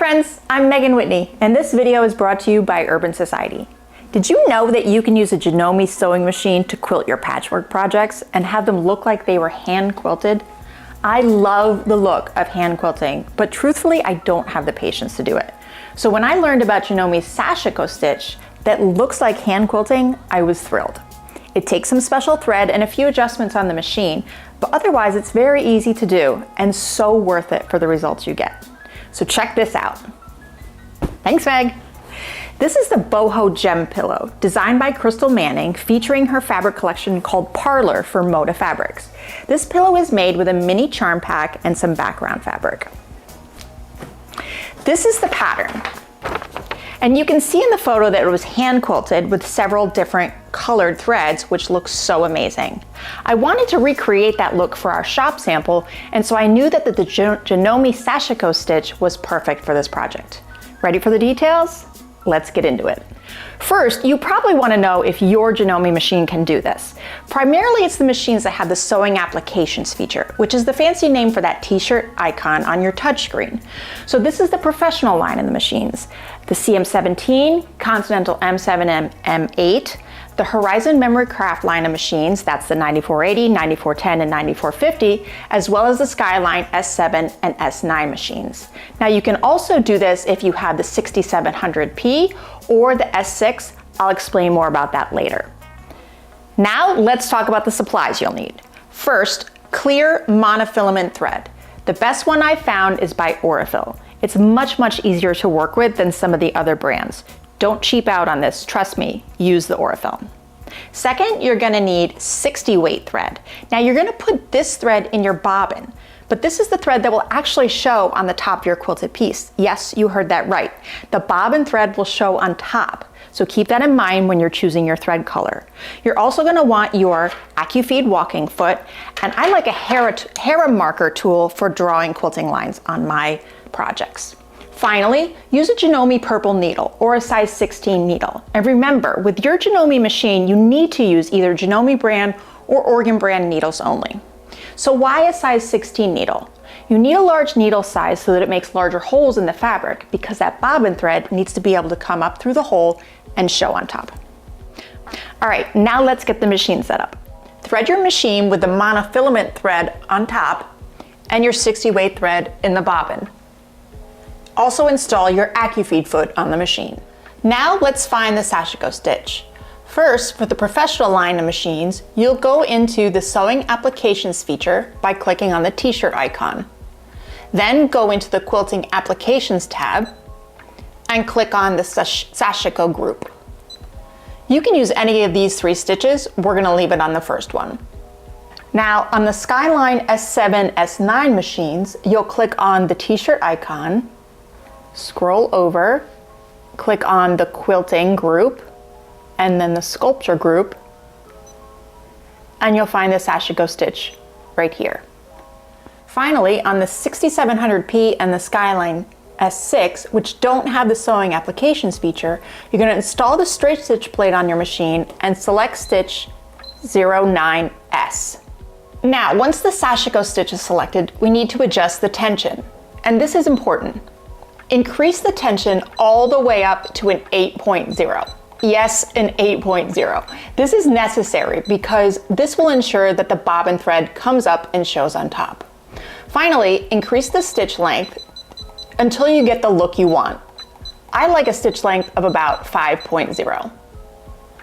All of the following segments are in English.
friends, I'm Megan Whitney, and this video is brought to you by Urban Society. Did you know that you can use a Janome sewing machine to quilt your patchwork projects and have them look like they were hand quilted? I love the look of hand quilting, but truthfully, I don't have the patience to do it. So when I learned about Janome's Sashiko Stitch that looks like hand quilting, I was thrilled. It takes some special thread and a few adjustments on the machine, but otherwise it's very easy to do and so worth it for the results you get. So check this out. Thanks, Meg. This is the Boho Gem Pillow, designed by Crystal Manning, featuring her fabric collection called Parlor for Moda Fabrics. This pillow is made with a mini charm pack and some background fabric. This is the pattern. And you can see in the photo that it was hand quilted with several different colored threads, which looks so amazing. I wanted to recreate that look for our shop sample, and so I knew that the Janome Sashiko Stitch was perfect for this project. Ready for the details? Let's get into it. First, you probably want to know if your Janome machine can do this. Primarily, it's the machines that have the sewing applications feature, which is the fancy name for that t-shirt icon on your touchscreen. So this is the professional line in the machines. The CM17, Continental M17, M8, the Horizon Memory Craft line of machines, that's the 9480, 9410, and 9450, as well as the Skyline S7 and S9 machines. Now you can also do this if you have the 6700P or the S6. I'll explain more about that later. Now let's talk about the supplies you'll need. First, clear monofilament thread. The best one I found is by Aurifil. It's much easier to work with than some of the other brands. Don't cheap out on this, trust me, use the Aurifil. Second, you're gonna need 60 weight thread. Now you're gonna put this thread in your bobbin, but this is the thread that will actually show on the top of your quilted piece. Yes, you heard that right. The bobbin thread will show on top, so keep that in mind when you're choosing your thread color. You're also gonna want your AccuFeed walking foot, and I like a Hera marker tool for drawing quilting lines on my projects. Finally, use a Janome purple needle or a size 16 needle. And remember, with your Janome machine, you need to use either Janome brand or Oregon brand needles only. So why a size 16 needle? You need a large needle size so that it makes larger holes in the fabric, because that bobbin thread needs to be able to come up through the hole and show on top. All right, now let's get the machine set up. Thread your machine with the monofilament thread on top and your 60 weight thread in the bobbin. Also install your AccuFeed foot on the machine. Now let's find the Sashiko Stitch. First, for the professional line of machines, you'll go into the Sewing Applications feature by clicking on the t-shirt icon. Then go into the Quilting Applications tab and click on the Sashiko group. You can use any of these three stitches. We're gonna leave it on the first one. Now on the Skyline S7, S9 machines, you'll click on the t-shirt icon, scroll over, click on the quilting group, and then the sculpture group, and you'll find the Sashiko Stitch right here. Finally, on the 6700P and the Skyline S6, which don't have the sewing applications feature, you're going to install the straight stitch plate on your machine and select stitch 09S. Now, once the Sashiko Stitch is selected, we need to adjust the tension, and this is important. Increase the tension all the way up to an 8.0. Yes, an 8.0. This is necessary because this will ensure that the bobbin thread comes up and shows on top. Finally, increase the stitch length until you get the look you want. I like a stitch length of about 5.0.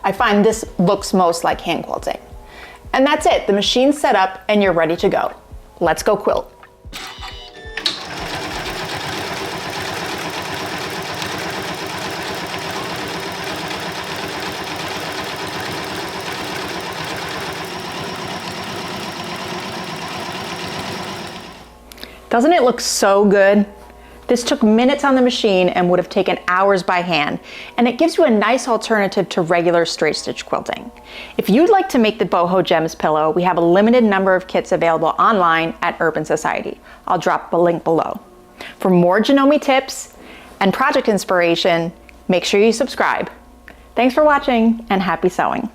I find this looks most like hand quilting. And that's it, the machine's set up and you're ready to go. Let's go quilt. Doesn't it look so good? This took minutes on the machine and would have taken hours by hand, and it gives you a nice alternative to regular straight stitch quilting. If you'd like to make the Boho Gems pillow, we have a limited number of kits available online at Urban Society. I'll drop the link below. For more Janome tips and project inspiration, make sure you subscribe. Thanks for watching and happy sewing.